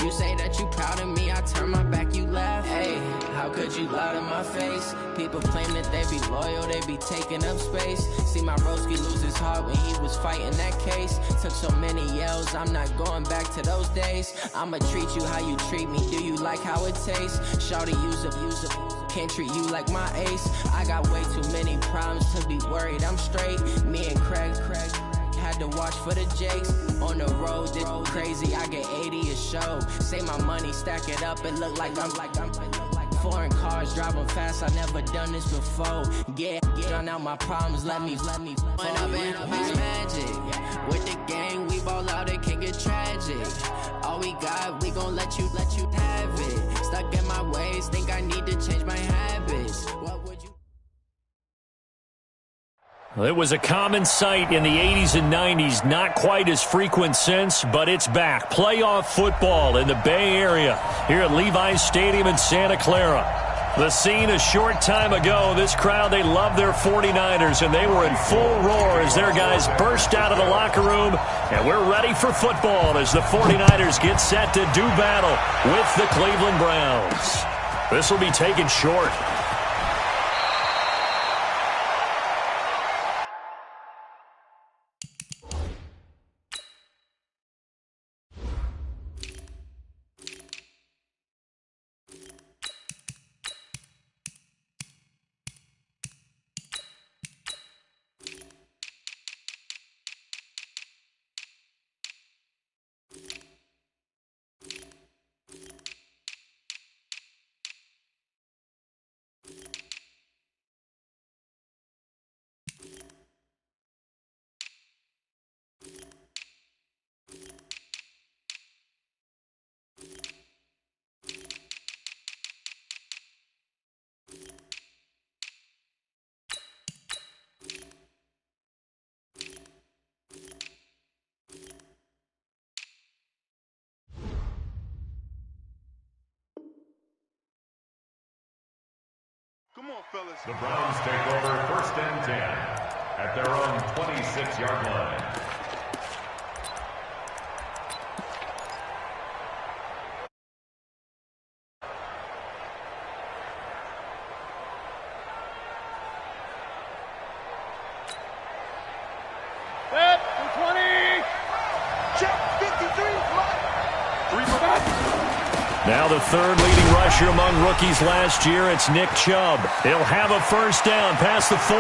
You say that you proud of me, I turn my back, you laugh. Hey, how could you lie to my face? People claim that they be loyal, they be taking up space. See my broski lose his heart when he was fighting that case. Took so many yells, I'm not going back to those days. I'ma treat you how you treat me, do you like how it tastes? Shawty, use up, can't treat you like my ace. I got way too many problems to be worried, I'm straight. Me and Craig had to watch for the Jakes. On the road, this crazy, I get 80 a show. Say my money, stack it up, it look like I'm foreign cars, driving fast, I never done this before. Get drown out my problems, let me When up and it's magic. With the gang, we ball out, it can get tragic. All we got, we gon' let you have it. Stuck in my ways, think I need to change my habits. What would you? It was a common sight in the 80s and 90s, not quite as frequent since, but it's back. Playoff football in the Bay Area here at Levi's Stadium in Santa Clara. The scene a short time ago, this crowd, they love their 49ers, and they were in full roar as their guys burst out of the locker room, and we're ready for football as the 49ers get set to do battle with the Cleveland Browns. This will be taken short. Come on, fellas. The Browns take over 1st and 10 at their own 26-yard line. Set, 20. Check, 53. Three for that. Now the third leading rusher among rookies last year, it's Nick Chubb. He'll have a first down past the 40.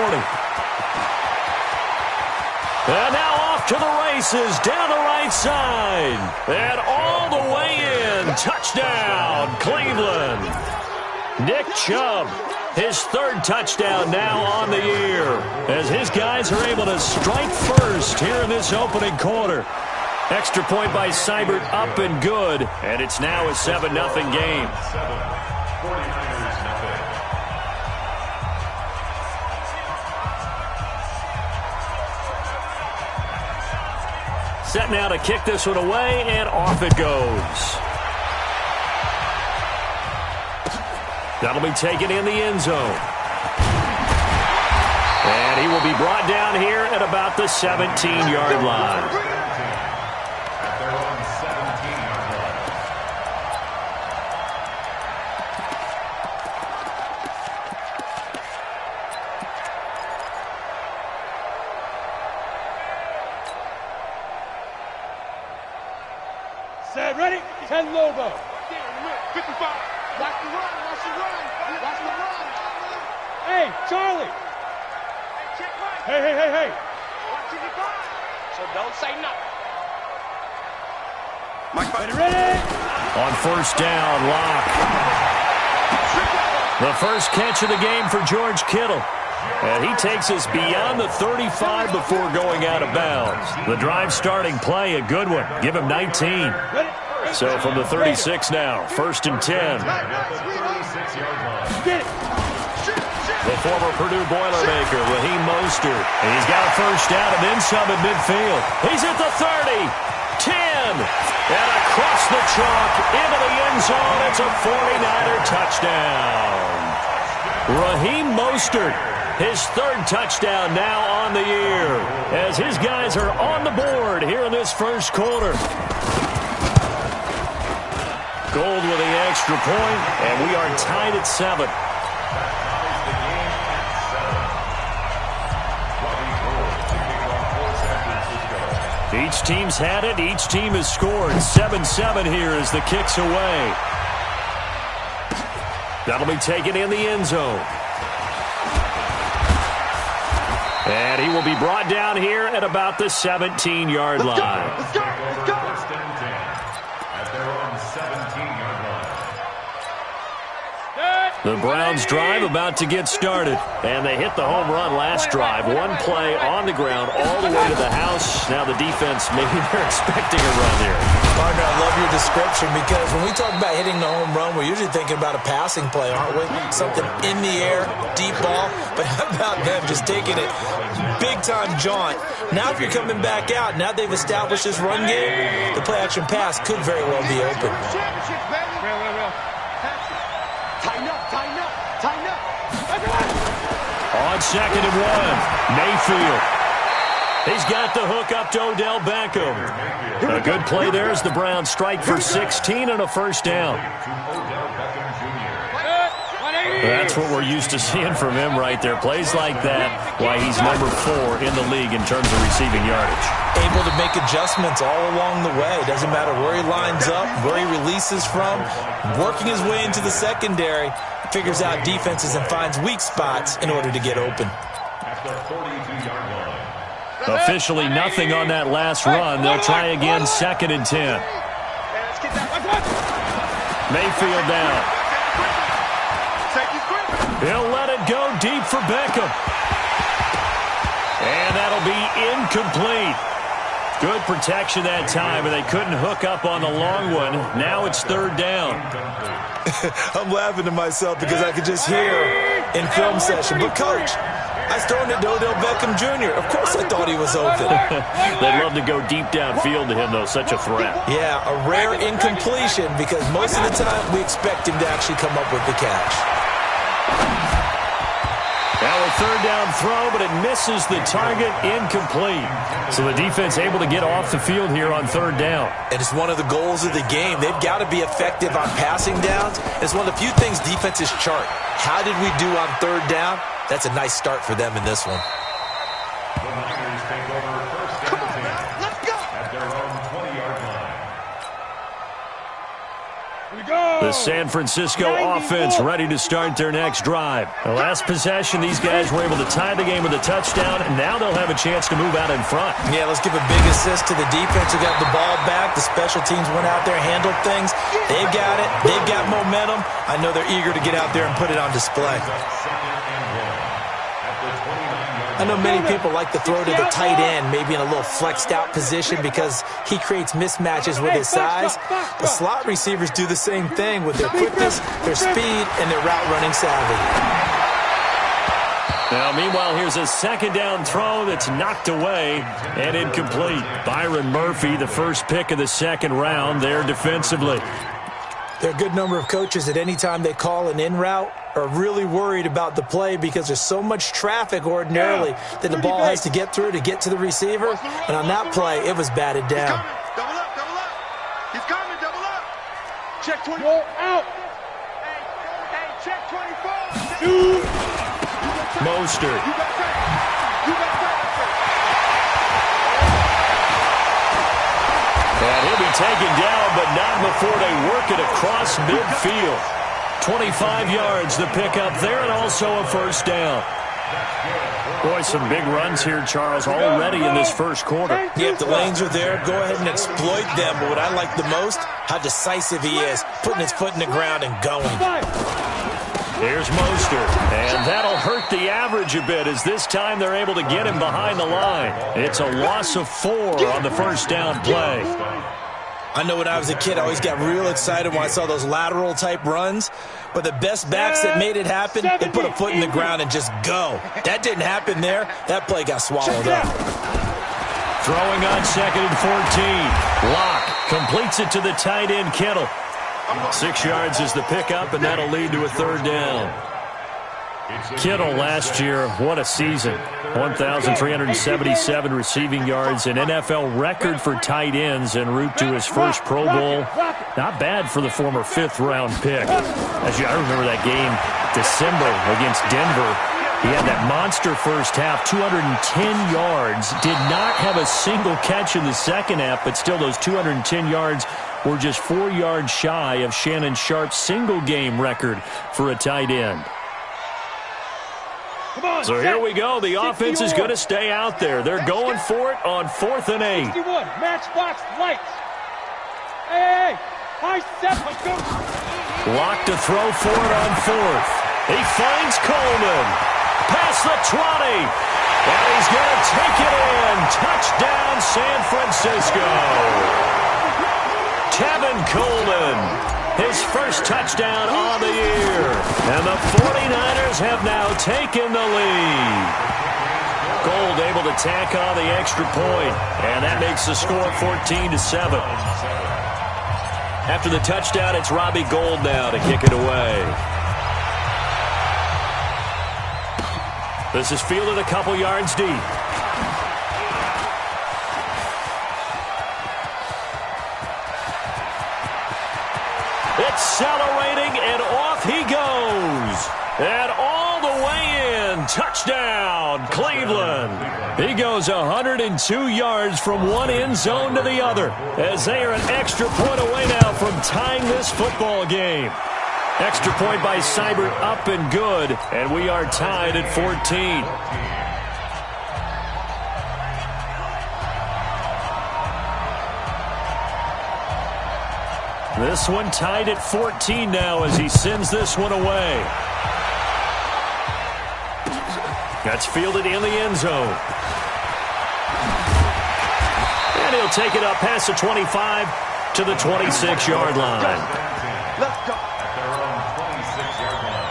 And now off to the races, down the right side. And all the way in. Touchdown, Cleveland. Nick Chubb, his third touchdown now on the year, as his guys are able to strike first here in this opening quarter. Extra point by Seibert, up and good, and it's now a 7-0 game. 49ers nothing. Set now to kick this one away, and off it goes. That'll be taken in the end zone. And he will be brought down here at about the 17-yard line. Set, ready? 10 logo. 55. Watch the run, watch the run. Watch the run. Hey, Charlie. Hey. Watch the run. So don't say nothing. Mike, ready? On first down, Locke. The first catch of the game for George Kittle. And he takes us beyond the 35 before going out of bounds. The drive starting play, a good one. Give him 19. So from the 36 now, 1st and 10. The former Purdue Boilermaker, Raheem Mostert. And he's got a first down and then some at midfield. He's at the 30, 10, and across the chalk into the end zone. It's a 49er touchdown. Raheem Mostert, his third touchdown now on the year, as his guys are on the board here in this first quarter. Gold with the extra point, and we are tied at 7. Each team's had it. Each team has scored. 7-7 here as the kick's away. That'll be taken in the end zone. And he will be brought down here at about the 17-yard line. Let's go. First and 10 at their own 17-yard line. The Browns drive about to get started. And they hit the home run last drive. One play on the ground all the way to the house. Now the defense, maybe they're expecting a run here. Partner, I love your description because when we talk about hitting the home run, we're usually thinking about a passing play, aren't we? Something in the air, deep ball. But how about them just taking it big-time jaunt? Now if you're coming back out, now they've established this run game, the play-action pass could very well be open. Tighten up. On 2nd and 1, Mayfield. He's got the hook up to Odell Beckham. A good play there as the Browns strike for 16 and a first down. That's what we're used to seeing from him right there. Plays like that, why he's number 4 in the league in terms of receiving yardage. Able to make adjustments all along the way. Doesn't matter where he lines up, where he releases from. Working his way into the secondary, figures out defenses and finds weak spots in order to get open. Officially nothing on that last run. They'll try again 2nd and 10. Mayfield down. He'll let it go deep for Beckham. And that'll be incomplete. Good protection that time, and they couldn't hook up on the long one. Now it's 3rd down. I'm laughing to myself because I could just hear in film session. But, Coach, I was throwing it to Odell Beckham Jr. Of course I thought he was open. They'd love to go deep downfield to him, though. Such a threat. Yeah, a rare incompletion because most of the time we expect him to actually come up with the catch. Now a 3rd down throw, but it misses the target, incomplete. So the defense able to get off the field here on 3rd down. And it's one of the goals of the game. They've got to be effective on passing downs. It's one of the few things defenses chart. How did we do on 3rd down? That's a nice start for them in this one. The Niners take over 1st and 10 at their own 20-yard line. The San Francisco offense ready to start their next drive. The last possession, these guys were able to tie the game with a touchdown, and now they'll have a chance to move out in front. Yeah, let's give a big assist to the defense who got the ball back. The special teams went out there, handled things. They've got it. They've got momentum. I know they're eager to get out there and put it on display. I know many people like to throw to the tight end, maybe in a little flexed out position because he creates mismatches with his size. The slot receivers do the same thing with their quickness, their speed, and their route running savvy. Now, meanwhile, here's a 2nd down throw that's knocked away and incomplete. Byron Murphy, the first pick of the 2nd round there defensively. There are a good number of coaches at any time they call an in route are really worried about the play because there's so much traffic ordinarily that the ball has to get through to get to the receiver. And on that play, it was batted down. Double up. He's coming, double up. Check 24. Out. Hey, check 24. Dude. Mostert. And he'll be taken down, but not before they work it across midfield. 25 yards the pickup there, and also a 1st down. Boy, some big runs here, Charles, already in this first quarter. Yeah, if the lanes are there, go ahead and exploit them. But what I like the most, how decisive he is, putting his foot in the ground and going. Here's Mostert, and that'll hurt the average a bit as this time they're able to get him behind the line. It's a loss of 4 on the 1st down play. I know when I was a kid, I always got real excited when I saw those lateral-type runs. But the best backs that made it happen, they put a foot in the ground and just go. That didn't happen there. That play got swallowed up. Throwing on 2nd and 14. Locke completes it to the tight end, Kittle. 6 yards is the pickup, and that'll lead to a 3rd down. Kittle last year, what a season. 1,377 receiving yards, an NFL record for tight ends en route to his first Pro Bowl. Not bad for the former fifth-round pick. I remember that game, December, against Denver. He had that monster first half, 210 yards. Did not have a single catch in the second half, but still those 210 yards were just 4 yards shy of Shannon Sharp's single-game record for a tight end. So here we go. The offense is going to stay out there. They're going for it on 4th and 8. 61, matchbox lights. Hey, high step, let's go. Lock to throw for it on 4th. He finds Coleman. Past the 20. And he's going to take it in. Touchdown, San Francisco. Tevin Coleman. His first touchdown on the year. And the 49ers have now taken the lead. Gold able to tack on the extra point. And that makes the score 14-7. After the touchdown, it's Robbie Gould now to kick it away. This is fielded a couple yards deep. Accelerating, and off he goes. And all the way in. Touchdown, Cleveland. He goes 102 yards from one end zone to the other, as they are an extra point away now from tying this football game. Extra point by Seibert up and good, and we are tied at 14. This one tied at 14 now as he sends this one away. That's fielded in the end zone. And he'll take it up past the 25 to the 26-yard line. Let's go. At their own 26-yard line.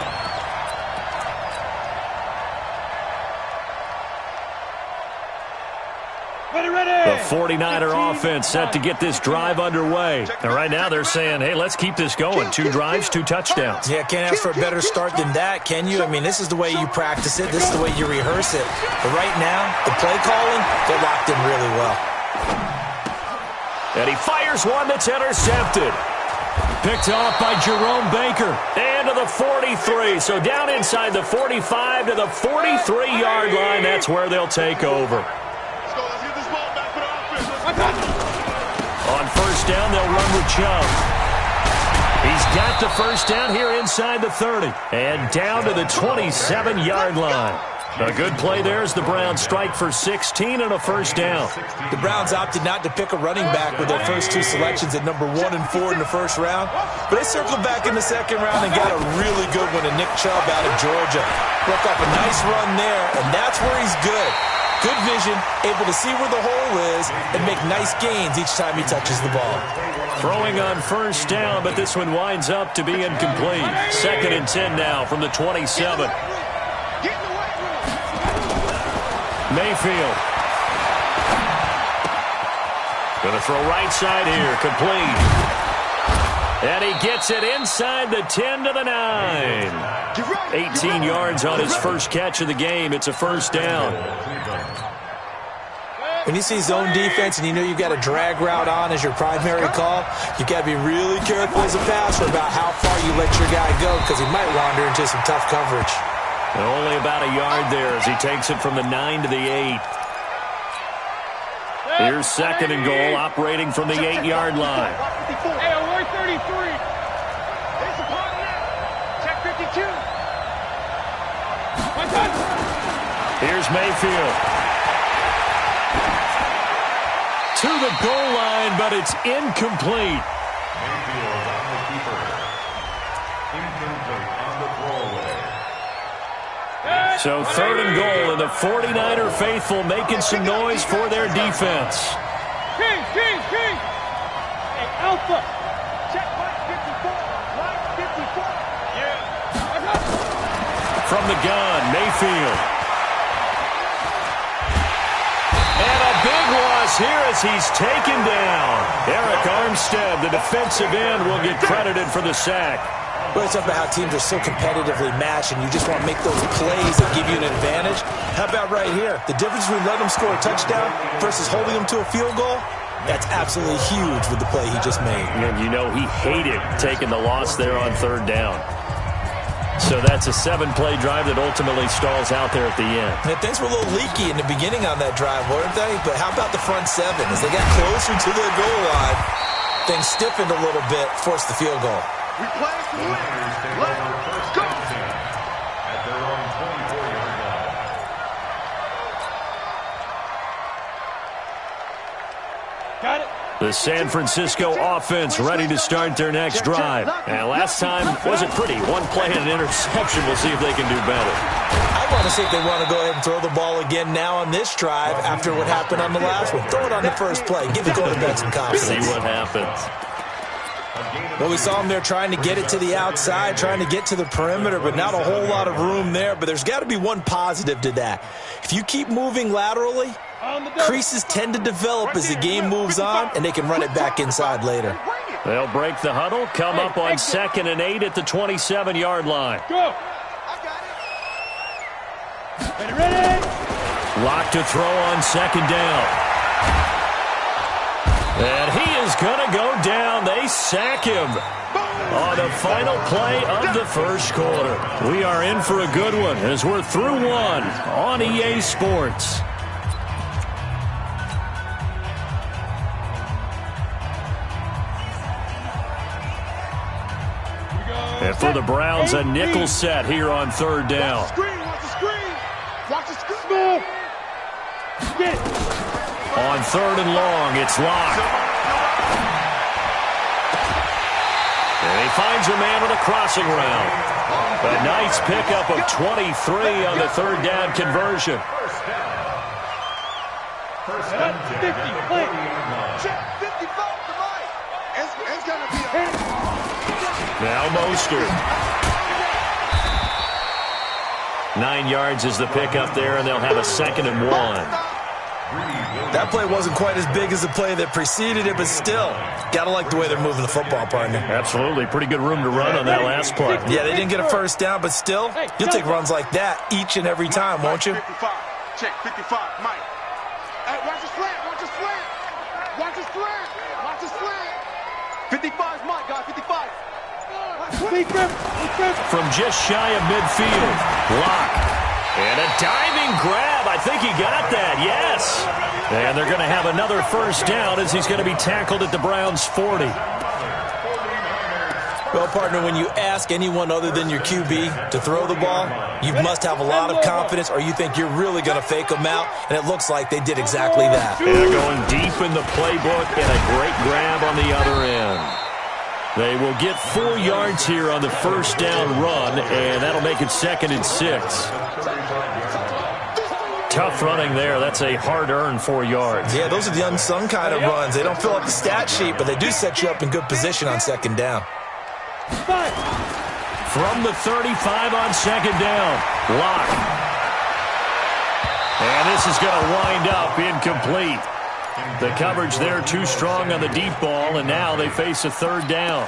The 49er offense set to get this drive underway. And right now they're saying, hey, let's keep this going. 2 drives, 2 touchdowns. Yeah, can't ask for a better start than that, can you? I mean, this is the way you practice it. This is the way you rehearse it. But right now, the play calling, they're locked in really well. And he fires one that's intercepted. Picked off by Jerome Baker. And to the 43. So down inside the 45 to the 43-yard line. That's where they'll take over. On first down, they'll run with Chubb. He's got the first down here inside the 30. And down to the 27-yard line. A good play there as the Browns strike for 16 and a first down. The Browns opted not to pick a running back with their first 2 selections at number 1 and 4 in the first round. But they circled back in the second round and got a really good one in Nick Chubb out of Georgia. Broke up a nice run there, and that's where he's good. Good vision, able to see where the hole is, and make nice gains each time he touches the ball. Throwing on first down, but this one winds up to be incomplete. 2nd and 10 now from the 27. Mayfield. Going to throw right side here, complete. And he gets it inside the 10 to the 9. 18 yards on his first catch of the game. It's a first down. When you see zone defense and you know you've got a drag route on as your primary call, you've got to be really careful as a passer about how far you let your guy go because he might wander into some tough coverage. And only about a yard there as he takes it from the 9 to the 8. Here's 2nd and goal, operating from the 8-yard line. Hey, alert 33. It's a partner. Check 52. Here's Mayfield. To the goal line, but it's incomplete. Mayfield on the keeper. Incomplete on the throwaway. So 3rd and goal, and the 49er faithful making some noise for their defense. King. Hey, Alpha. Check line 54. Line 54. Yeah. From the gun, Mayfield. And a big loss here as he's taken down. Eric Armstead, the defensive end, will get credited for the sack. Well, it's about how teams are so competitively matched, and you just want to make those plays that give you an advantage. How about right here? The difference between letting them score a touchdown versus holding them to a field goal, that's absolutely huge with the play he just made. And you know he hated taking the loss there on third down. So that's a 7-play drive that ultimately stalls out there at the end. And things were a little leaky in the beginning on that drive, weren't they? But how about the front seven? As they got closer to the goal line, things stiffened a little bit, forced the field goal. We play to win. Let's go. At their own 24-yard line. Got it. The San Francisco offense ready to start their next drive. And last time wasn't pretty. One play and an interception. We'll see if they can do better. I want to see if they want to go ahead and throw the ball again now on this drive after what happened on the last one. Throw it on the first play. Give the quarterback some confidence. See what happens. Well, we saw him there trying to get it to the outside, trying to get to the perimeter, but not a whole lot of room there. But there's got to be one positive to that. If you keep moving laterally, creases tend to develop as the game moves on, and they can run it back inside later. They'll break the huddle, come up on 2nd and 8 at the 27-yard line. Go. Ready. Lock to throw on 2nd down. And he is going to go down. They sack him on the final play of the first quarter. We are in for a good one as we're through one on EA Sports. And for the Browns, a nickel set here on 3rd down. Watch the screen. Watch the screen. Watch the screen. Get. On 3rd and long, it's Locke. And he finds a man with a crossing route. A nice pickup of 23 on the 3rd down conversion. First down. 50. Play. Check. 55 to Mike. It's going to be a... Now Mostert. 9 yards is the pickup there, and they'll have a 2nd and 1. That play wasn't quite as big as the play that preceded it, but still, got to like the way they're moving the football, partner. Absolutely. Pretty good room to run on that last play. Yeah, they didn't get a first down, but still, you'll take runs like that each and every time, won't you? 55. Check. 55. Mike. Hey, watch the slant. Watch the slant. Watch the slant. Watch the slant. 55's Mike, guys. 55. From just shy of midfield, Locke. And a diving grab. I think he got that, yes. And they're going to have another first down as he's going to be tackled at the Browns' 40. Well, partner, when you ask anyone other than your QB to throw the ball, you must have a lot of confidence or you think you're really going to fake them out, and it looks like they did exactly that. And going deep in the playbook and a great grab on the other end. They will get 4 yards here on the first down run, and that'll make it 2nd and 6. Tough running there. That's a hard-earned 4 yards. Yeah, those are the unsung kind of runs. They don't fill up the stat sheet, but they do set you up in good position on 2nd down. From the 35 on 2nd down, Locke. And this is going to wind up incomplete. The coverage there too strong on the deep ball, and now they face a 3rd down.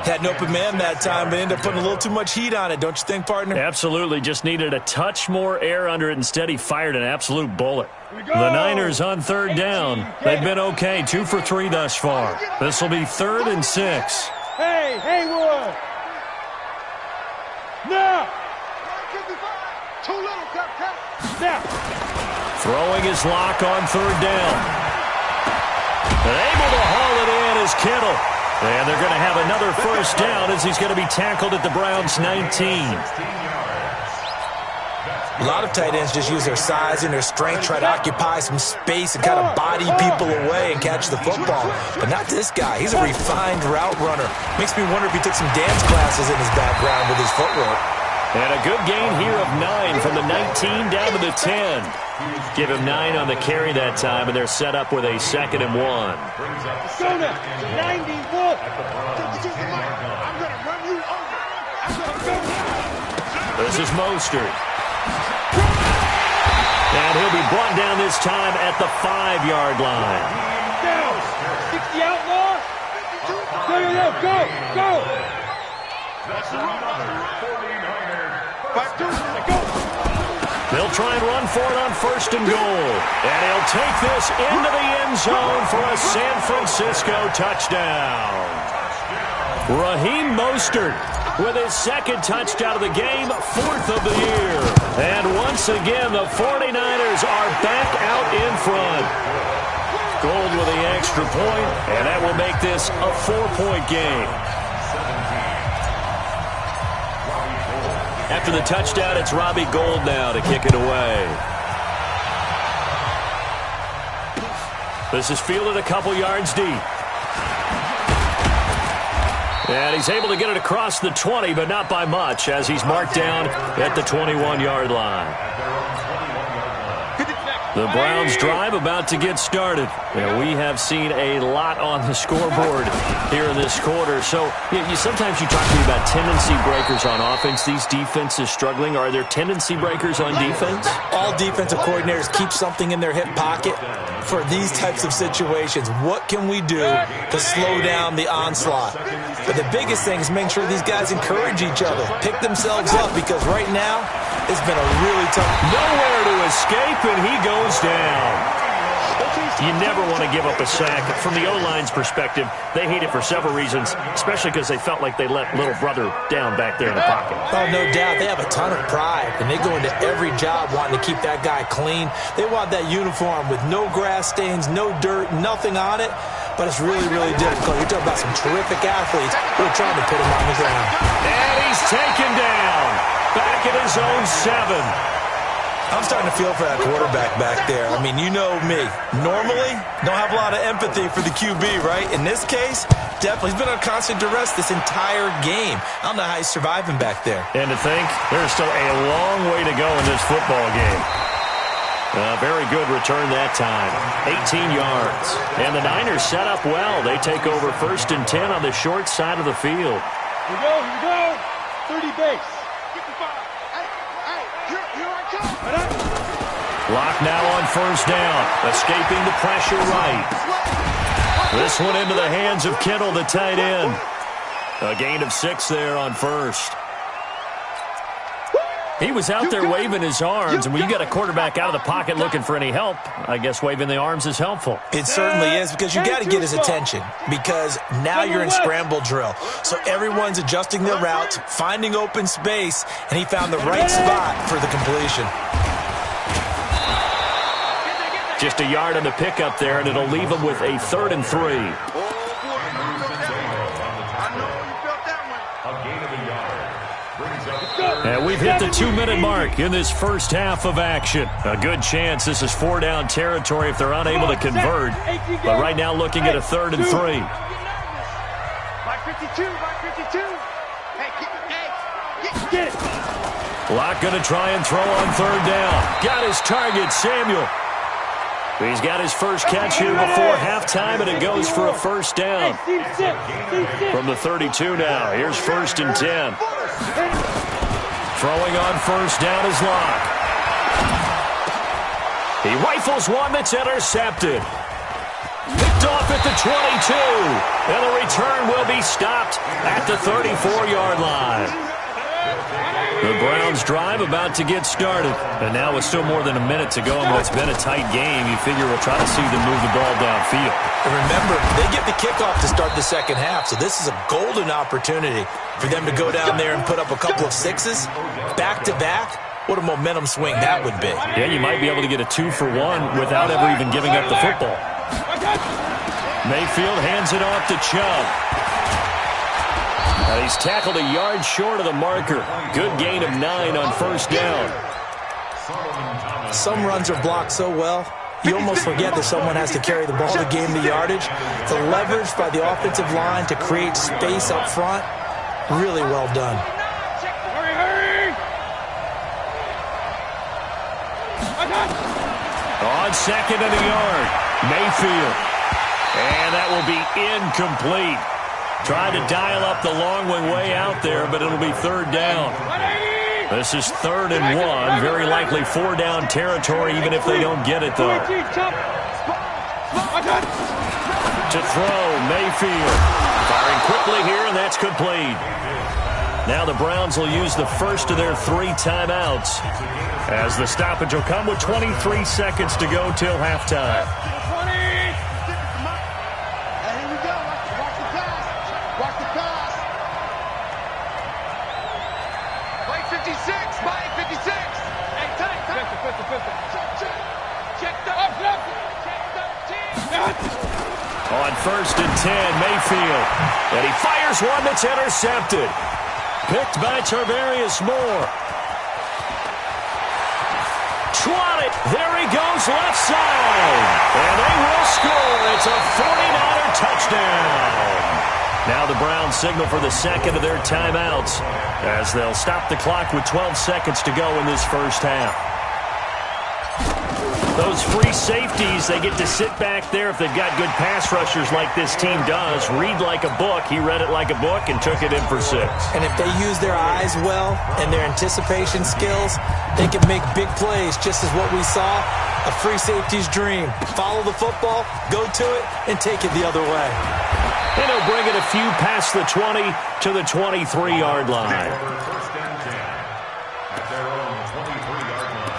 Had an open man that time, but ended up putting a little too much heat on it, don't you think, partner? Absolutely. Just needed a touch more air under it. Instead, he fired an absolute bullet. The Niners on 3rd down. They've been okay, 2 for 3 thus far. This will be 3rd and 6. Hey, Haywood! Now! Too little, cut. Now! Throwing his Locke on 3rd down. And able to haul it in is Kittle. And they're going to have another first down as he's going to be tackled at the Browns' 19. A lot of tight ends just use their size and their strength, try to occupy some space and kind of body people away and catch the football. But not this guy. He's a refined route runner. Makes me wonder if he took some dance classes in his background with his footwork. And a good gain here of 9 from the 19 down to the 10. Give him 9 on the carry that time, and they're set up with a 2nd and 1. Go now. 91. I'm going to run you over. This is Mostert. And he'll be brought down this time at the 5-yard line. Down. 60 outlaw. Go. They'll try and run for it on 1st and goal. And he'll take this into the end zone for a San Francisco touchdown. Raheem Mostert with his 2nd touchdown of the game, 4th of the year. And once again, the 49ers are back out in front. Gold with the extra point, and that will make this a 4-point game. After the touchdown, it's Robbie Gould now to kick it away. This is fielded a couple yards deep. And he's able to get it across the 20, but not by much, as he's marked down at the 21-yard line. The Browns drive about to get started. And we have seen a lot on the scoreboard here in this quarter. So sometimes you talk to me about tendency breakers on offense. These defenses struggling. Are there tendency breakers on defense? All defensive coordinators keep something in their hip pocket for these types of situations. What can we do to slow down the onslaught? But the biggest thing is making sure these guys encourage each other, pick themselves up, because right now it's been a really tough. Nowhere to escape, and he goes down. You never want to give up a sack. From the O-line's perspective, they hate it for several reasons, especially because they felt like they let little brother down back there in the pocket. Oh, no doubt. They have a ton of pride, and they go into every job wanting to keep that guy clean. They want that uniform with no grass stains, no dirt, nothing on it, but it's really, really difficult. You're talking about some terrific athletes who are trying to put him on the ground. And he's taken down. Back at his own 7. I'm starting to feel for that quarterback back there. I mean, you know me. Normally, don't have a lot of empathy for the QB, right? In this case, definitely. He's been on constant duress this entire game. I don't know how he's surviving back there. And to think, there's still a long way to go in this football game. Very good return that time. 18 yards. And the Niners set up well. They take over 1st and 10 on the short side of the field. Here we go. 30 base. Lock now on 1st down. Escaping the pressure right. This one into the hands of Kittle, the tight end. A gain of 6 there on 1st. He was out there waving his arms, and when you got a quarterback out of the pocket looking for any help, I guess waving the arms is helpful. It certainly is, because you got to get his attention, because now you're in scramble drill. So everyone's adjusting their routes, finding open space, and he found the right spot for the completion. Just a yard on the pickup there, and it'll leave him with a 3rd and 3. And we've hit the 2-minute mark in this first half of action. A good chance this is 4-down territory if they're unable to convert. But right now looking at a 3rd and 3. Locke going to try and throw on 3rd down. Got his target, Samuel. He's got his first catch here before halftime, and it goes for a 1st down. From the 32 now, here's 1st and 10. Throwing on 1st down is Locke. He rifles one that's intercepted. Picked off at the 22. And the return will be stopped at the 34-yard line. The Browns drive about to get started. And now with still more than a minute to go in what's been a tight game, you figure we'll try to see them move the ball downfield. And remember, they get the kickoff to start the second half, so this is a golden opportunity for them to go down there and put up a couple of 6s back-to-back. What a momentum swing that would be. Yeah, you might be able to get a 2-for-1 without ever even giving up the football. Mayfield hands it off to Chubb. And he's tackled a yard short of the marker. Good gain of 9 on 1st down. Some runs are blocked so well, you almost forget that someone has to carry the ball to gain the yardage. The leverage by the offensive line to create space up front, really well done. On 2nd and a yard, Mayfield. And that will be incomplete. Tried to dial up the long one way out there, but it'll be 3rd down. This is 3rd and 1. Very likely 4-down territory, even if they don't get it, though. To throw, Mayfield. Firing quickly here, and that's complete. Now the Browns will use the first of their 3 timeouts, as the stoppage will come with 23 seconds to go till halftime. 20. Hey, here we go. Watch the pass. Watch the pass. Play 56. Play 56. Hey, tight. Pistol. Check the up. Check 13. On 1st and 10, Mayfield. And he fires one that's intercepted. Picked by Tarvarius Moore. 20. There he goes left side. And they will score. It's a 49er touchdown. Now the Browns signal for the second of their timeouts, as they'll stop the clock with 12 seconds to go in this first half. Those free safeties, they get to sit back there if they've got good pass rushers like this team does. Read like a book. He read it like a book and took it in for 6. And if they use their eyes well and their anticipation skills, they can make big plays, just as what we saw, a free safety's dream. Follow the football, go to it, and take it the other way. And he'll bring it a few past the 20 to the 23-yard line. First and 10 at their own 23-yard line.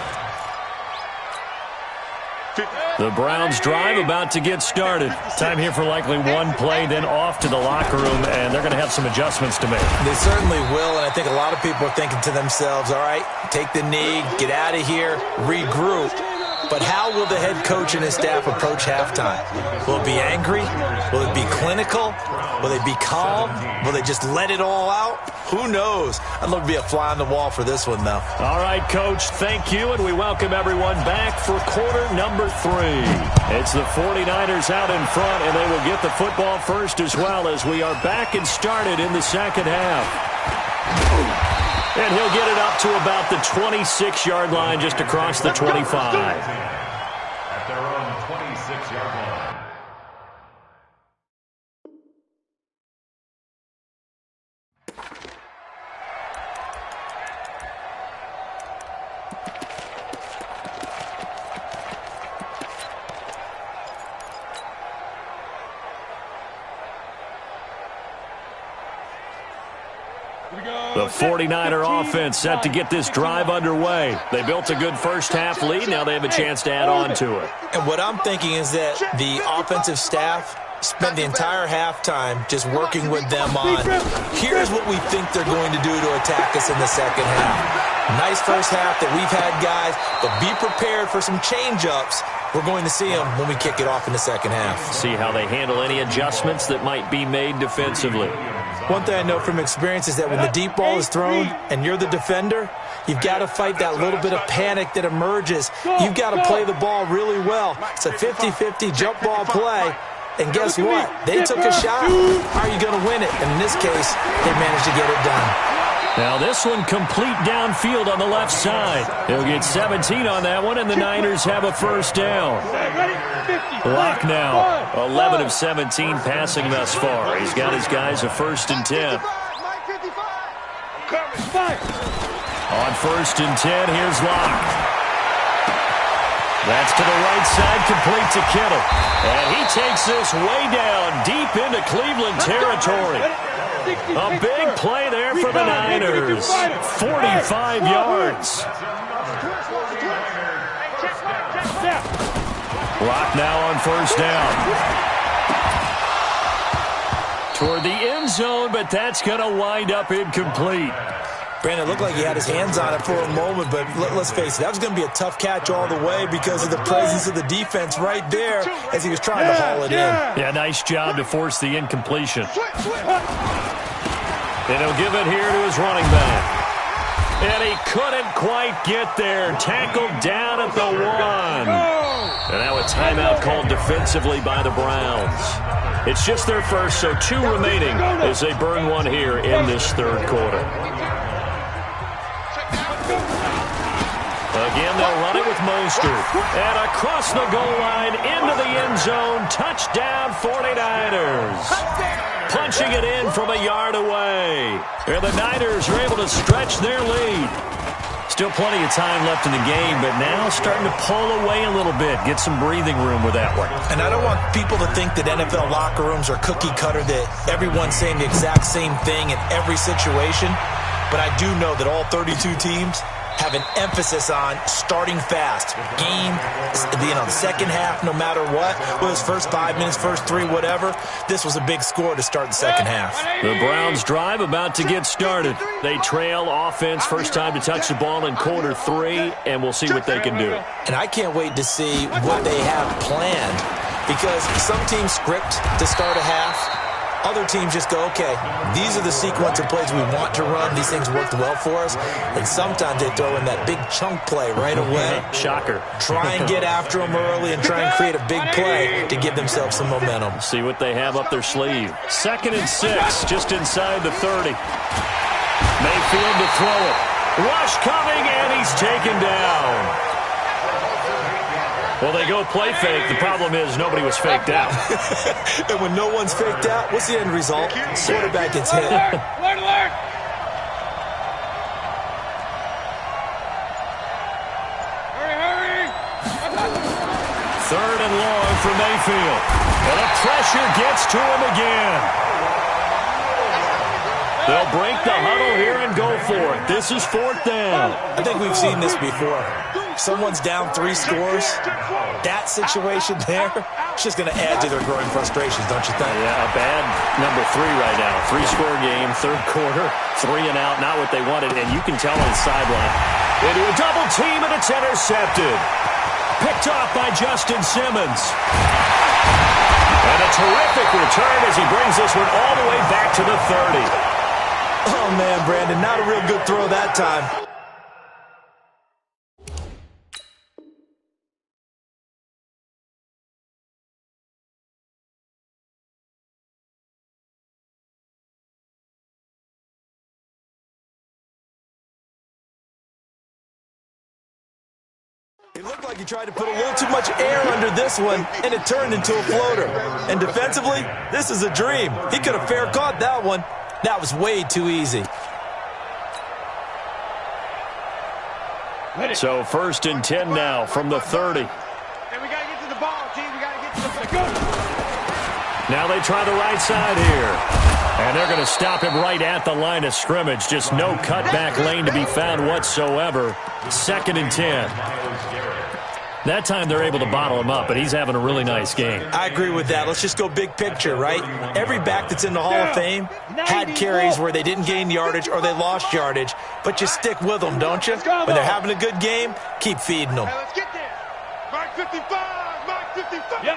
The Browns drive about to get started. Time here for likely one play, then off to the locker room, and they're going to have some adjustments to make. They certainly will, and I think a lot of people are thinking to themselves, all right, take the knee, get out of here, regroup. But how will the head coach and his staff approach halftime? Will it be angry? Will it be clinical? Will they be calm? Will they just let it all out? Who knows? I'd love to be a fly on the wall for this one, though. All right, Coach, thank you, and we welcome everyone back for quarter number 3. It's the 49ers out in front, and they will get the football first as well, as we are back and started in the second half. And he'll get it up to about the 26-yard line, just across the 25. At their own 26-yard line. The 49er offense set to get this drive underway. They built a good first-half lead. Now they have a chance to add on to it. And what I'm thinking is that the offensive staff spent the entire halftime just working with them on, here's what we think they're going to do to attack us in the second half. Nice first half that we've had, guys, but be prepared for some change-ups. We're going to see them when we kick it off in the second half. See how they handle any adjustments that might be made defensively. One thing I know from experience is that when the deep ball is thrown and you're the defender, you've got to fight that little bit of panic that emerges. You've got to play the ball really well. It's a 50-50 jump ball play. And guess what? They took a shot. How are you going to win it? And in this case, they managed to get it done. Now this one complete downfield on the left side. He'll get 17 on that one, and the Niners have a first down. Lock now, 11 of 17 passing thus far. He's got his guys a 1st and 10. On 1st and 10, here's Lock. That's to the right side, complete to Kittle. And he takes this way down, deep into Cleveland territory. A big play there for the Niners. 45 yards. Lock now on 1st down. Toward the end zone, but that's going to wind up incomplete. Brandon, it looked like he had his hands on it for a moment, but let's face it, that was going to be a tough catch all the way because of the presence of the defense right there as he was trying to haul it in. Yeah, nice job to force the incompletion. And he'll give it here to his running back. And he couldn't quite get there. Tackled down at the 1. And now a timeout called defensively by the Browns. It's just their first, so 2 remaining as they burn one here in this 3rd quarter. Again, they'll run it with Mostert. And across the goal line, into the end zone. Touchdown, 49ers. Punching it in from a yard away. And the Niners are able to stretch their lead. Still plenty of time left in the game, but now starting to pull away a little bit. Get some breathing room with that one. And I don't want people to think that NFL locker rooms are cookie cutter, that everyone's saying the exact same thing in every situation. But I do know that all 32 teams have an emphasis on starting fast. Game, the second half, no matter what, whether it's first 5 minutes, first 3, whatever, this was a big score to start the second half. The Browns drive about to get started. They trail offense, first time to touch the ball in quarter 3, and we'll see what they can do. And I can't wait to see what they have planned, because some teams script to start a half. Other teams just go, okay, these are the sequence of plays we want to run. These things worked well for us. And sometimes they throw in that big chunk play right away. Shocker. Try and get after them early and try and create a big play to give themselves some momentum. See what they have up their sleeve. 2nd and 6, just inside the 30. Mayfield to throw it. Rush coming, and he's taken down. Well, they go play fake. The problem is nobody was faked out. And when no one's faked out, what's the end result? Quarterback gets hit. Alert! Hurry! 3rd and long for Mayfield. And the pressure gets to him again. They'll break the huddle here and go for it. This is 4th down. I think we've seen this before. Someone's down 3 scores. That situation there, it's just going to add to their growing frustrations, don't you think? Yeah, a bad number 3 right now. 3-score game, 3rd quarter, 3 and out, not what they wanted. And you can tell on the sideline. Into a double team, and it's intercepted. Picked off by Justin Simmons. And a terrific return as he brings this one all the way back to the 30. Oh, man, Brandon, not a real good throw that time. It looked like he tried to put a little too much air under this one, and it turned into a floater. And defensively, this is a dream. He could have fair caught that one. That was way too easy. So 1st and 10 now from the 30. Hey, we got to get to the ball, G. We got to get to the ball. Now they try the right side here. And they're going to stop him right at the line of scrimmage. Just no cutback lane to be found whatsoever. 2nd and 10. That time they're able to bottle him up, but he's having a really nice game. I agree with that. Let's just go big picture, right? Every back that's in the Hall of Fame had carries where they didn't gain yardage or they lost yardage, but you stick with them, don't you? When they're having a good game, keep feeding them. Hey, let's get there. Mark 55. Mark 55. Yep.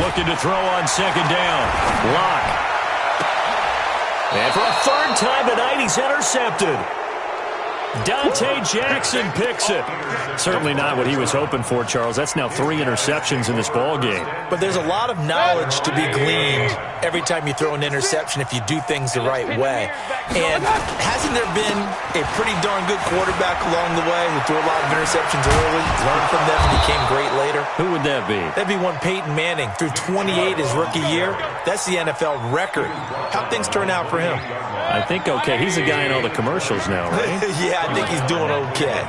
Looking to throw on 2nd down. Lock. And for a 3rd time tonight, he's intercepted. Dante Jackson picks it. Certainly not what he was hoping for, Charles. That's now 3 interceptions in this ball game. But there's a lot of knowledge to be gleaned every time you throw an interception if you do things the right way. And hasn't there been a pretty darn good quarterback along the way who threw a lot of interceptions early, learned from them, and became great later? Who would that be? That'd be one Peyton Manning. Threw 28 his rookie year. That's the NFL record. How'd things turn out for him? I think okay. He's a guy in all the commercials now, right? Yeah, I think he's doing okay.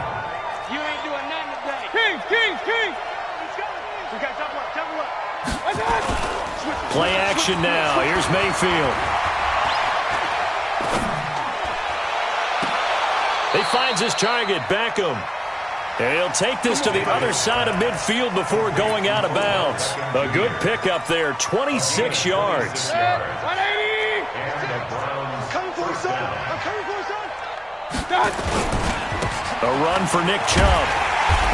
You ain't doing nothing today. King! We got top one. Play action now. Here's Mayfield. He finds his target, Beckham. And he'll take this to the other side of midfield before going out of bounds. A good pickup there, 26 yards. 180! Coming for his son! I'm coming for his son! A run for Nick Chubb.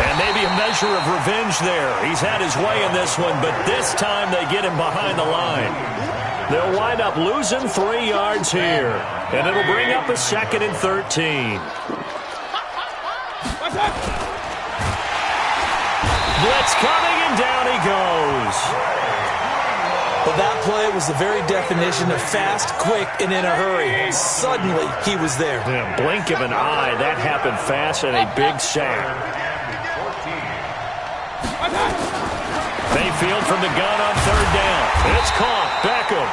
And maybe a measure of revenge there. He's had his way in this one, but this time they get him behind the line. They'll wind up losing 3 yards here. And it'll bring up a 2nd and 13. Blitz coming, and down he goes. Well, that play was the very definition of fast, quick, and in a hurry. Suddenly, he was there. In a blink of an eye, that happened fast, and a big sack. Mayfield from the gun on 3rd down. It's caught. Beckham.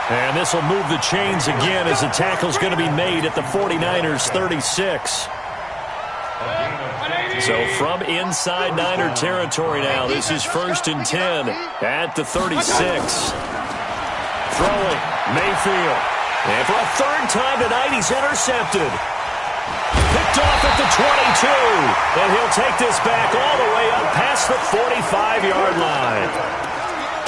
And this will move the chains again as the tackle's going to be made at the 49ers 36. So from inside Niner territory now, this is 1st and 10 at the 36. Throwing, Mayfield. And for a third time tonight, he's intercepted. Picked off at the 22. And he'll take this back all the way up past the 45-yard line.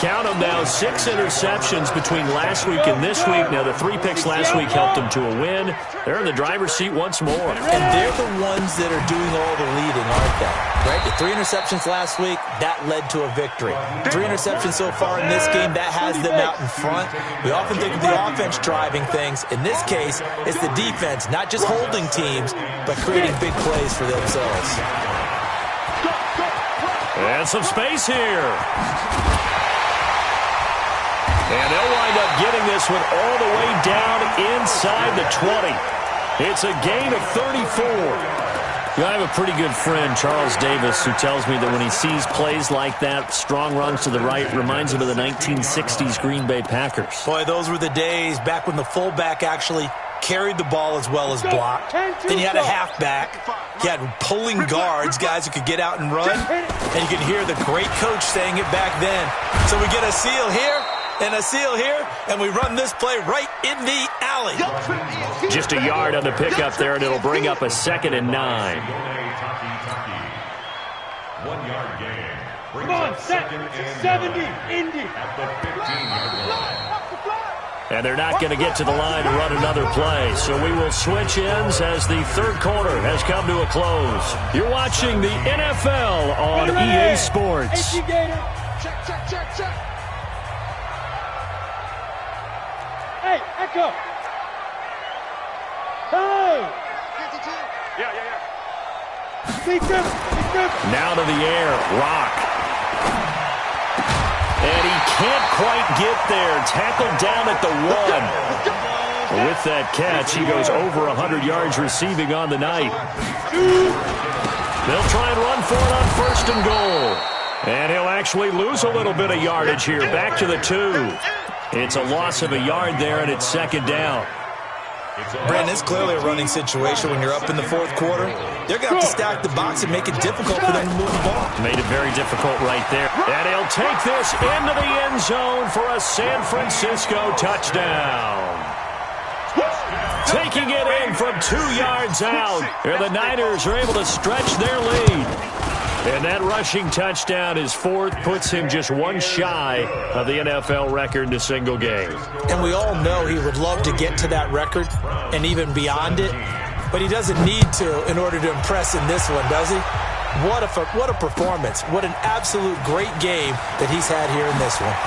Count them now, 6 interceptions between last week and this week. Now, the 3 picks last week helped them to a win. They're in the driver's seat once more. And they're the ones that are doing all the leading, aren't they? Right? The 3 interceptions last week, that led to a victory. 3 interceptions so far in this game, that has them out in front. We often think of the offense driving things. In this case, it's the defense, not just holding teams, but creating big plays for themselves. And some space here. And they'll wind up getting this one all the way down inside the 20. It's a gain of 34. You know, I have a pretty good friend, Charles Davis, who tells me that when he sees plays like that, strong runs to the right, reminds him of the 1960s Green Bay Packers. Boy, those were the days back when the fullback actually carried the ball as well as blocked. Then you had a halfback. You had pulling guards, guys who could get out and run. And you could hear the great coach saying it back then. So we get a seal here. And a seal here, and we run this play right in the alley. Just a yard on the pickup there, and it'll bring up a 2nd and 9. 1 yard gain. Come on, set. 70, Indy. At the 15-yard line. And they're not going to get to the line to run another play. So we will switch ends as the third quarter has come to a close. You're watching the NFL on EA Sports. Check, check, check, check. Hey, Echo. Time. Yeah. Speak them. Now to the air, Rock. And he can't quite get there. Tackled down at the 1. With that catch, he goes over 100 yards receiving on the night. They'll try and run for it on 1st and goal. And he'll actually lose a little bit of yardage here. Back to the 2. It's a loss of a yard there, and it's 2nd down. Brandon, it's clearly a running situation when you're up in the 4th quarter. They're going to have to stack the box and make it difficult for them to move the ball. Made it very difficult right there. And he'll take this into the end zone for a San Francisco touchdown. Taking it in from 2 yards out. And the Niners are able to stretch their lead. And that rushing touchdown is 4th, puts him just 1 shy of the NFL record in a single game. And we all know he would love to get to that record and even beyond it, but he doesn't need to in order to impress in this one, does he? What a performance. What an absolute great game that he's had here in this one.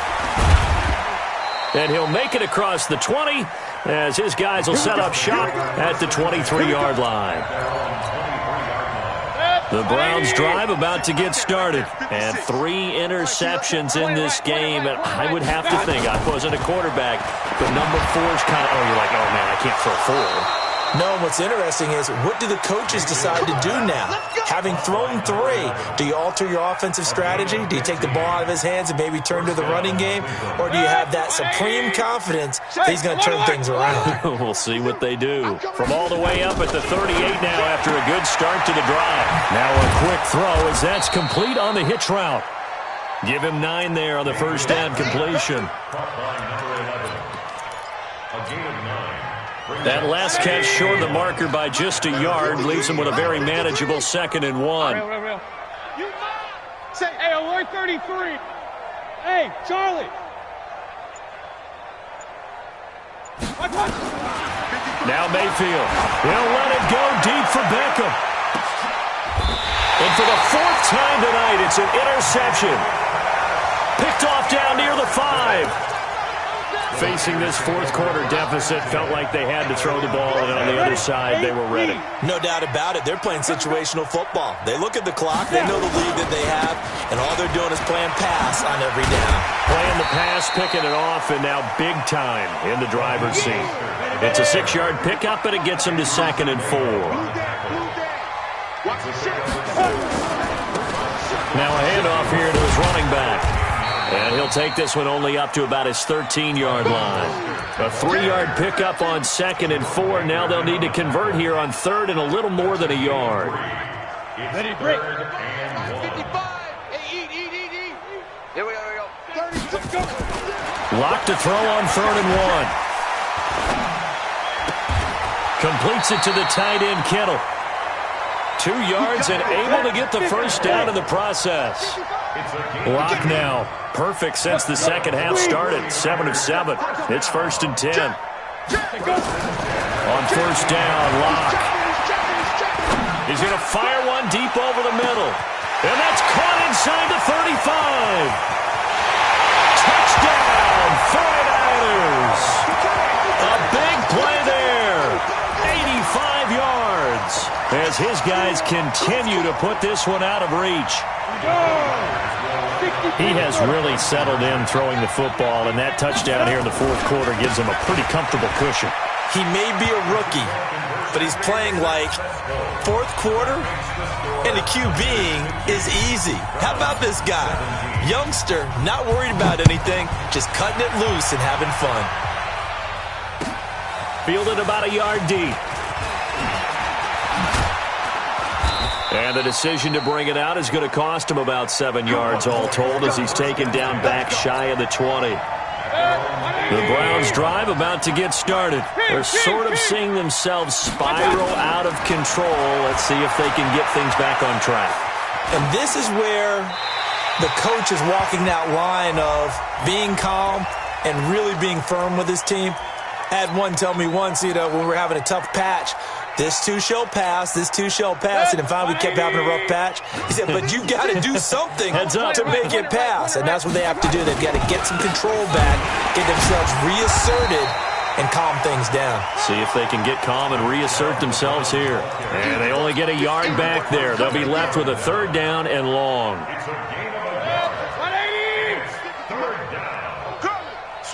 And he'll make it across the 20 as his guys will set up shop at the 23-yard line. The Browns drive about to get started. And 3 interceptions in this game. And I would have to think, I wasn't a quarterback, but number 4 is kind of, you're like, oh, man, I can't throw 4. No, what's interesting is, what do the coaches decide to do now? Having thrown 3, do you alter your offensive strategy? Do you take the ball out of his hands and maybe turn to the running game? Or do you have that supreme confidence that he's going to turn things around? We'll see what they do. From all the way up at the 38 now after a good start to the drive. Now a quick throw as that's complete on the hitch route. Give him 9 there on the first down completion. That last catch short of the marker by just a yard leaves him with a very manageable 2nd and 1. Real. Hey, alert 33. Hey, Charlie. Now Mayfield. He'll let it go deep for Beckham. And for the 4th time tonight, it's an interception. Picked off down near the 5. Facing this 4th quarter deficit, felt like they had to throw the ball, and on the other side, they were ready. No doubt about it. They're playing situational football. They look at the clock, they know the lead that they have, and all they're doing is playing pass on every down. Playing the pass, picking it off, and now big time in the driver's seat. It's a 6-yard pickup, and it gets him to 2nd and 4. Now a handoff here to his running back. And he'll take this one only up to about his 13-yard line. A 3-yard pickup on 2nd and 4. Now they'll need to convert here on 3rd and a little more than a yard. Ready, break. 55. Hey, eat. Here we go. 30, let's go. Lock to throw on 3rd and 1. Completes it to the tight end, Kittle. 2 yards and able to get the first down in the process. Lock now. Perfect since the second half started. 7 of 7. It's 1st and 10. On 1st down, Lock. He's going to fire one deep over the middle. And that's caught inside the 35. Touchdown, 49ers. A big play there. 85 yards. As his guys continue to put this one out of reach. He has really settled in throwing the football, and that touchdown here in the 4th quarter gives him a pretty comfortable cushion. He may be a rookie, but he's playing like 4th quarter, and the QBing is easy. How about this guy? Youngster, not worried about anything, just cutting it loose and having fun. Fielded about a yard deep. And the decision to bring it out is going to cost him about 7 yards all told as he's taken down back shy of the 20. The Browns drive about to get started. They're sort of seeing themselves spiral out of control. Let's see if they can get things back on track. And this is where the coach is walking that line of being calm and really being firm with his team. I had one tell me once, when we were having a tough patch, this too shall pass, this too shall pass. And then finally we kept having a rough patch. He said, but you got to do something to make it pass. And that's what they have to do. They've got to get some control back, get themselves reasserted, and calm things down. See if they can get calm and reassert themselves here. And they only get a yard back there. They'll be left with a 3rd down and long.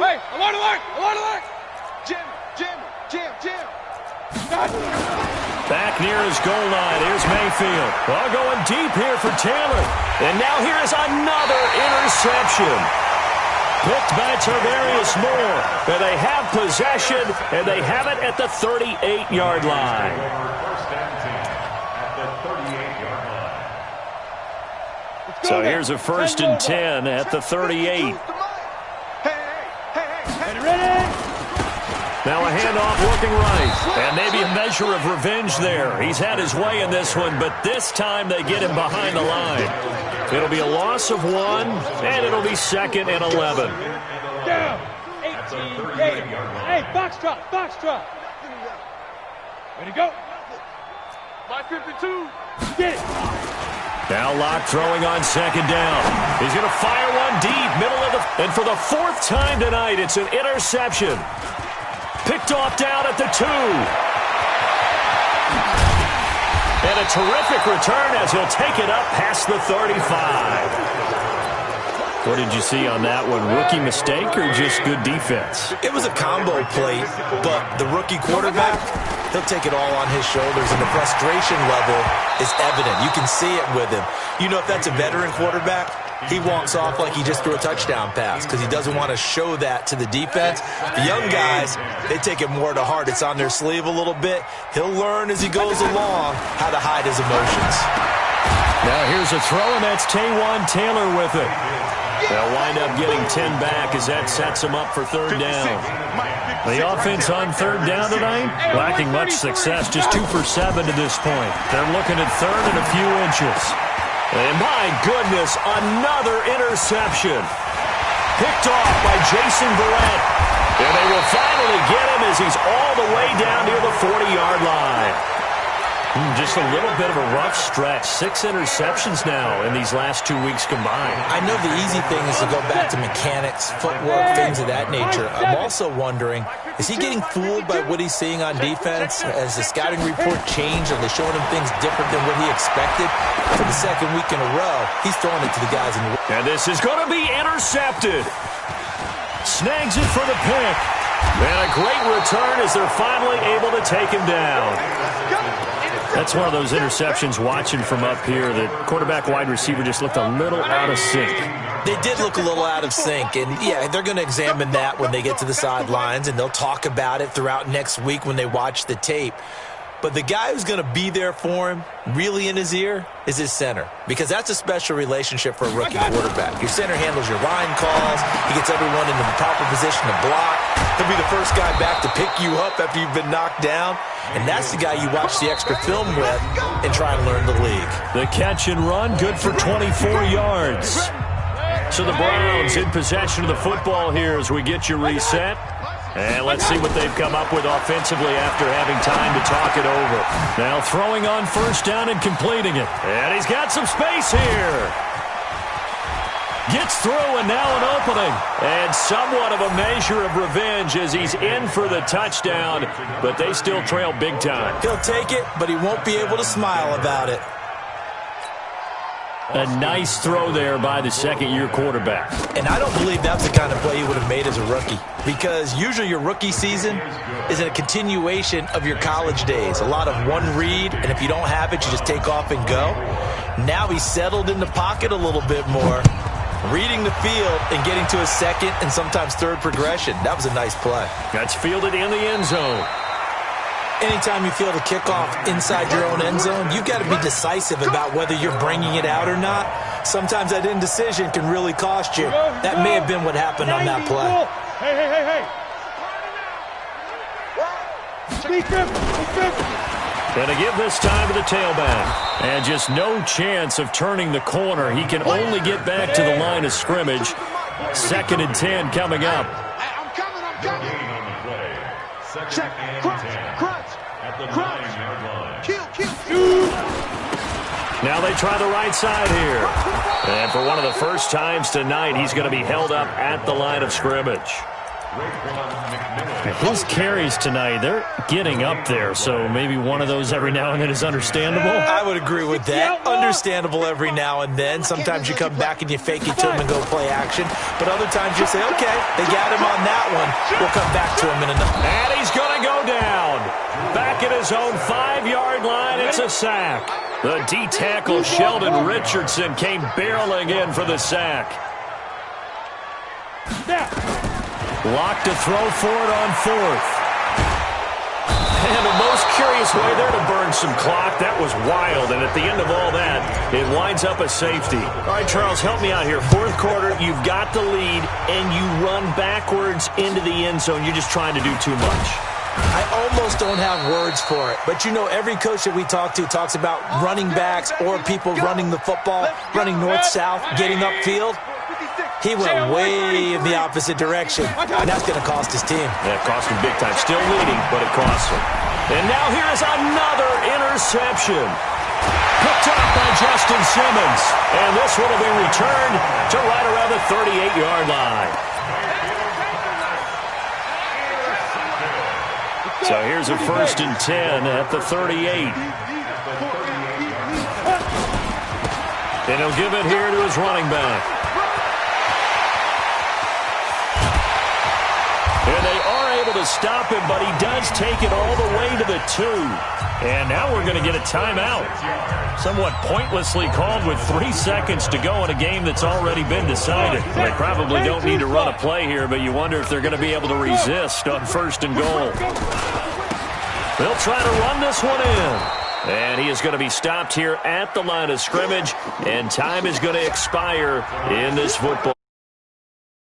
Hey, alert! Jim. Back near his goal line. Here's Mayfield. Well, going deep here for Taylor. And now here is another interception. Picked by Tarvarius Moore. And they have possession, and they have it at the 38-yard line. So here's a 1st and 10 at the 38. Ready? Now a handoff looking right. And maybe a measure of revenge there. He's had his way in this one, but this time they get him behind the line. It'll be a loss of 1, and it'll be 2nd and 11. Down. 18. Hey, box drop. Ready to go. My 52. Get it. Now Locke throwing on 2nd down. He's going to fire one deep, middle of the... And for the 4th time tonight, it's an interception. Picked off down at the 2. And a terrific return as he'll take it up past the 35. What did you see on that one? Rookie mistake or just good defense? It was a combo play, but the rookie quarterback, he'll take it all on his shoulders, and the frustration level is evident. You can see it with him. If that's a veteran quarterback, he walks off like he just threw a touchdown pass because he doesn't want to show that to the defense. The young guys, they take it more to heart. It's on their sleeve a little bit. He'll learn as he goes along how to hide his emotions. Now here's a throw, and that's Taywan Taylor with it. They'll wind up getting 10 back as that sets them up for 3rd down. The offense on 3rd down tonight, lacking much success, just 2 for 7 to this point. They're looking at 3rd and a few inches. And my goodness, another interception. Picked off by Jason Verrett. And they will finally get him as he's all the way down near the 40-yard line. Just a little bit of a rough stretch. 6 interceptions now in these last 2 weeks combined. I know the easy thing is to go back to mechanics, footwork, things of that nature. I'm also wondering, is he getting fooled by what he's seeing on defense? Has the scouting report changed? Are they showing him things different than what he expected? For the 2nd week in a row, he's throwing it to the guys in the... And this is going to be intercepted. Snags it for the pick. And a great return as they're finally able to take him down. That's one of those interceptions watching from up here that quarterback wide receiver just looked a little out of sync. They did look a little out of sync, and yeah, they're going to examine that when they get to the sidelines, and they'll talk about it throughout next week when they watch the tape. But the guy who's going to be there for him, really in his ear, is his center, because that's a special relationship for a rookie quarterback. Your center handles your line calls. He gets everyone into the proper position to block. He'll be the first guy back to pick you up after you've been knocked down. And that's the guy you watch the extra film with and try and learn the league. The catch and run, good for 24 yards. So the Browns in possession of the football here as we get you reset. And let's see what they've come up with offensively after having time to talk it over. Now throwing on first down and completing it. And he's got some space here. Gets through and now an opening. And somewhat of a measure of revenge as he's in for the touchdown. But they still trail big time. He'll take it, but he won't be able to smile about it. A nice throw there by the second-year quarterback. And I don't believe that's the kind of play he would have made as a rookie, because usually your rookie season is a continuation of your college days. A lot of one read, and if you don't have it, you just take off and go. Now he's settled in the pocket a little bit more, reading the field and getting to a second and sometimes third progression. That was a nice play. That's fielded in the end zone. Anytime you field a kickoff inside your own end zone, you've got to be decisive about whether you're bringing it out or not. Sometimes that indecision can really cost you. That may have been what happened on that play. Hey. Gonna give this time to the tailback. And just no chance of turning the corner. He can only get back to the line of scrimmage. 2nd and 10 coming up. I'm coming. Second and 10. At the 9-yard line. Kill. Now they try the right side here. And for one of the first times tonight, he's going to be held up at the line of scrimmage. His carries tonight, they're getting up there, so maybe one of those every now and then is understandable. I would agree with that. Understandable every now and then. Sometimes you come back and you fake it to him and go play action. But other times you say, okay, they got him on that one. We'll come back to him in another. And he's going to go down. Back at his own 5-yard line, it's a sack. The D-tackle Sheldon Richardson came barreling in for the sack. Locked to throw for it on 4th. And the most curious way there to burn some clock. That was wild. And at the end of all that, it winds up a safety. All right, Charles, help me out here. 4th quarter, you've got the lead, and you run backwards into the end zone. You're just trying to do too much. I almost don't have words for it. But, you know, every coach that we talk to talks about running backs or people running the football, running north-south, getting upfield. He went way in the opposite direction, and that's going to cost his team. Yeah, it cost him big time. Still leading, but it cost him. And now here is another interception. Picked up by Justin Simmons. And this one will be returned to right around the 38-yard line. So here's a 1st and 10 at the 38. And he'll give it here to his running back. And they are able to stop him, but he does take it all the way to the 2. And now we're going to get a timeout. Somewhat pointlessly called with 3 seconds to go in a game that's already been decided. They probably don't need to run a play here, but you wonder if they're going to be able to resist on 1st and goal. They'll try to run this one in. And he is going to be stopped here at the line of scrimmage, and time is going to expire in this football.